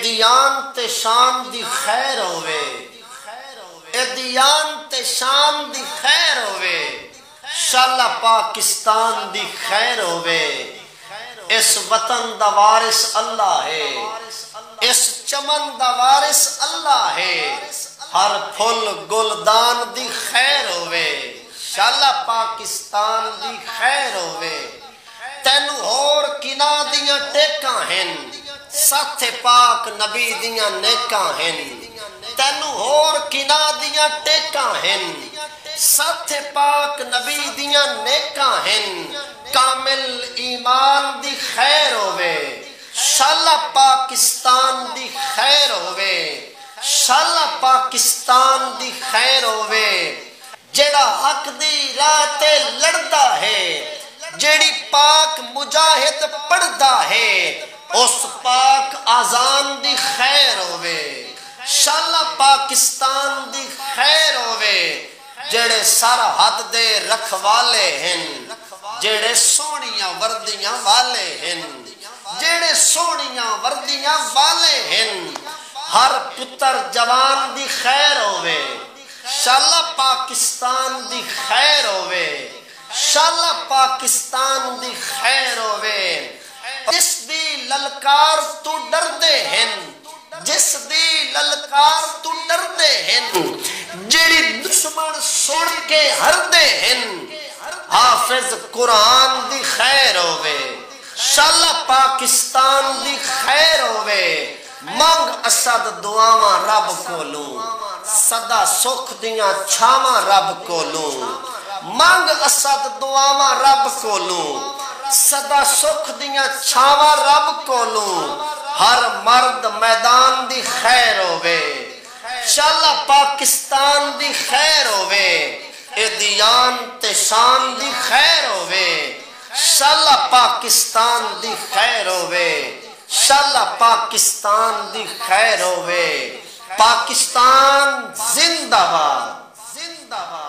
دیان تے شان دی خیر ہوے، اے دیان تے شان دی خیر ہوے، شالا پاکستان دی خیر ہوے۔ اس وطن دا وارث اللہ ہے، اس چمن دا وارث اللہ ہے، ہر پھل گلدان دی خیر ہوے، شالا پاکستان دی خیر ہوے۔ تینو ہور کنا دیاں ٹیکاں ہن، ساتھ پاک نبی دیاں نیکاں ہن، تینو ہور کنا دیاں ٹیکاں ہن، ساتھ پاک نبی دیاں نیکاں ہن، کامل ایمان دی خیر ہوے، شالا پاکستان دی خیر ہوے، شالا پاکستان دی خیر ہوے۔ جڑا حق دی راہ تے لڑدا ہے، جیڑی پاک مجاہد پڑھدا ہے، اس پاک آزان دی خیر ہوے، شالا پاکستان دی خیر ہوے۔ جڑے سرحد دے رکھوالے ہیں، جڑے سونیاں وردیاں والے ہیں، جڑے سونیاں وردیاں والے ہیں، ہر پتر جوان دی خیر ہوے، شالا پاکستان دی خیر ہوے، شالا پاکستان دی خیر ہوے۔ جس دی للکار تو ڈردے ہیں، جس دی للکار تو ڈردے ہیں، جیڑی دشمن سن کے ہردے ہیں، حافظ قرآن دی خیر ہوے، شالا پاکستان دی خیر ہوے۔ منگ اسد دعاواں رب کولوں، صدا سکھ دیاں چھاواں رب کولوں، منگ اسد دعاواں رب کولوں، صدا سکھ دیاں چھاواں رب کولوں، ہر مرد میدان دی خیر ہوے، شالا پاکستان دی خیر ہوے، اے دیان تے شان دی خیر ہوے، شالا پاکستان دی خیر ہوے، شالا پاکستان دی خیر ہوے۔ پاکستان زندہ باد، زندہ باد۔